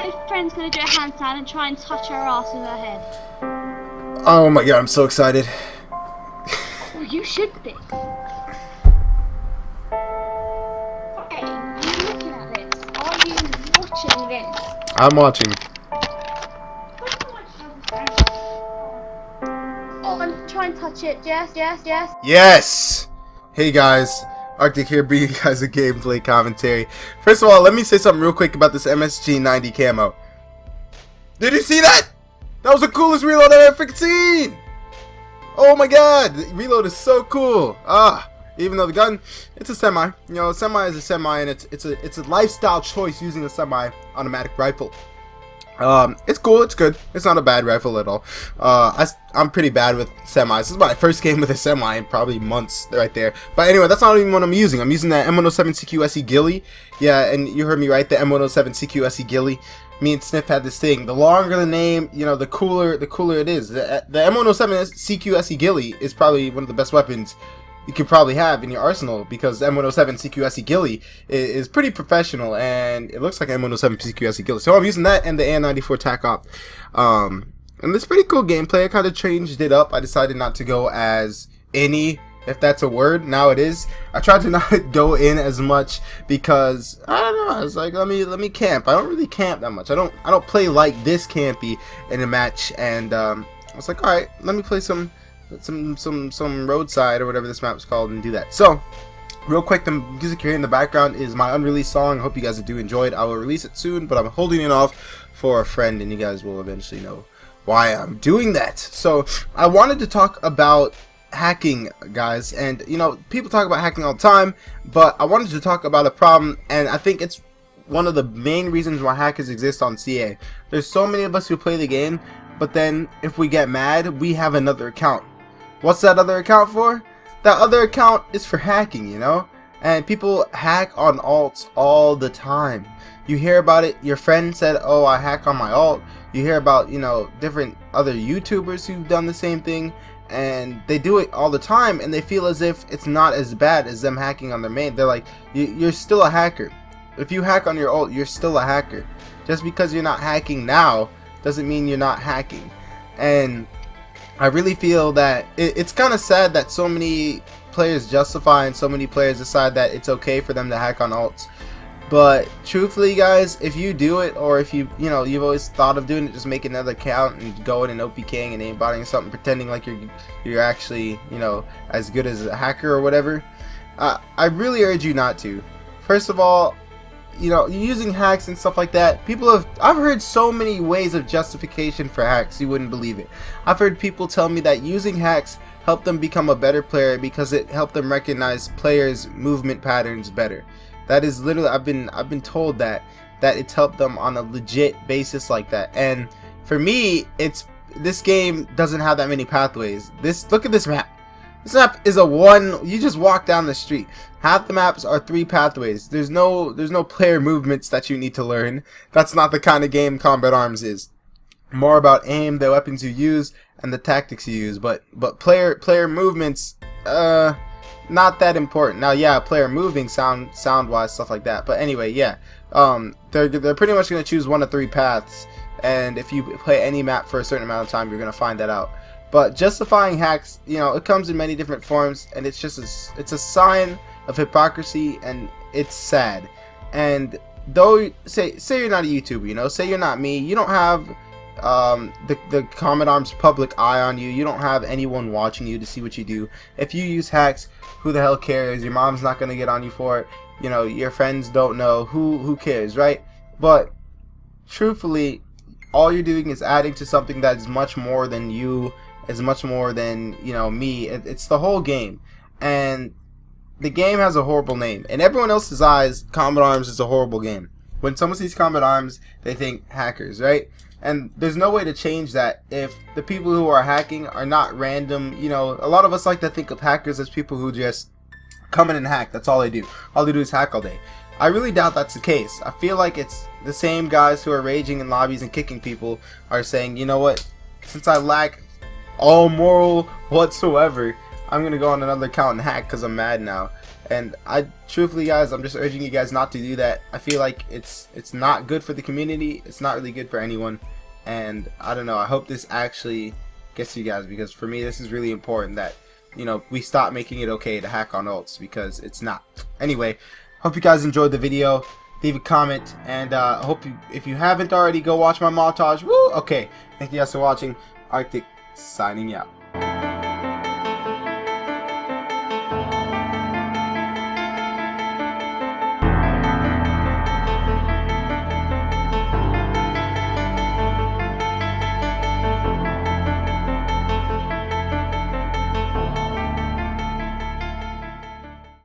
my friend's gonna do a handstand and try and touch her ass with her head. Oh my god, I'm so excited. Well, you should be. Okay, you looking at this? Are you watching this? I'm watching. Oh, and try and touch it. Yes. Yes! Hey guys, Arctic here bringing you guys a gameplay commentary. First of all, let me say something real quick about this MSG90 camo. Did you see that? That was the coolest reload I've ever freaking seen! Oh my god, the reload is so cool. Even though the gun, it's a semi. You know, a semi is a semi, and it's a lifestyle choice using a semi-automatic rifle. It's cool, it's good. It's not a bad rifle at all. I'm pretty bad with semis. This is my first game with a semi in probably months right there. But anyway, that's not even what I'm using. I'm using that M107 CQSE Ghillie. Yeah, and you heard me right, the M107 CQSE Ghillie. Me and Sniff had this thing. The longer the name, you know, the cooler it is. The M107 CQSE Ghillie is probably one of the best weapons you could probably have in your arsenal, because M107 CQSE Ghillie is pretty professional, and it looks like M107 CQSE Ghillie. So I'm using that and the AN94 TAC Op. And it's pretty cool gameplay. I kind of changed it up. I decided not to go as any, if that's a word. Now it is. I tried to not go in as much because I don't know. I was like, let me camp. I don't really camp that much. I don't play like this campy in a match. And I was like, all right, let me play some roadside or whatever this map is called and do that. So real quick, the music you're hearing in the background is my unreleased song. I hope you guys do enjoy it. I will release it soon, but I'm holding it off for a friend, and you guys will eventually know why I'm doing that. So I wanted to talk about hacking, guys, and you know, people talk about hacking all the time, but I wanted to talk about a problem, and I think it's one of the main reasons why hackers exist on CA. There's so many of us who play the game, but then if we get mad, we have another account. What's that other account for? That other account is for hacking, you know? And people hack on alts all the time. You hear about it, your friend said, oh, I hack on my alt. You hear about, you know, different other YouTubers who've done the same thing, and they do it all the time, and they feel as if it's not as bad as them hacking on their main. They're like, you're still a hacker. If you hack on your alt, you're still a hacker. Just because you're not hacking now doesn't mean you're not hacking. And I really feel that it's kind of sad that so many players justify and so many players decide that it's okay for them to hack on alts. But truthfully, guys, if you do it, or if you've always thought of doing it, just make another account and go in and OPKing and aimbotting something, pretending like you're actually, you know, as good as a hacker or whatever. I really urge you not to. First of all, you know, using hacks and stuff like that, I've heard so many ways of justification for hacks, you wouldn't believe it. I've heard people tell me that using hacks helped them become a better player because it helped them recognize players' movement patterns better. That is literally, I've been told that it's helped them on a legit basis like that. And for me, this game doesn't have that many pathways. Look at this map. This map is you just walk down the street. Half the maps are 3 pathways. There's no player movements that you need to learn. That's not the kind of game CombatArms is. More about aim, the weapons you use, and the tactics you use. But player movements, not that important. Now, yeah, player moving, sound wise, stuff like that. But anyway, yeah, they're pretty much gonna choose 1 of 3 paths, and if you play any map for a certain amount of time, you're gonna find that out. But justifying hacks, you know, it comes in many different forms, and it's just it's a sign of hypocrisy, and it's sad. And though say you're not a YouTuber, you know, say you're not me, you don't have the CombatArms public eye on you. You don't have anyone watching you to see what you do. If you use hacks, who the hell cares? Your mom's not gonna get on you for it. You know, your friends don't know. Who cares, right? But truthfully, all you're doing is adding to something that is much more than you. Is much more than, you know, me. It's the whole game, and the game has a horrible name. In everyone else's eyes, CombatArms is a horrible game. When someone sees CombatArms, they think hackers, right? And there's no way to change that if the people who are hacking are not random. You know, a lot of us like to think of hackers as people who just come in and hack. That's all they do. All they do is hack all day. I really doubt that's the case. I feel like it's the same guys who are raging in lobbies and kicking people are saying, you know what, since I lack all moral whatsoever, I'm gonna go on another account and hack because I'm mad now. And I truthfully, guys, I'm just urging you guys not to do that. I feel like it's not good for the community. It's not really good for anyone. And I don't know. I hope this actually gets to you guys, because for me this is really important that, you know, we stop making it okay to hack on ults, because it's not. Anyway, hope you guys enjoyed the video. Leave a comment, and hope you, if you haven't already, go watch my montage. Woo! Okay, thank you guys for watching. Arctic signing out.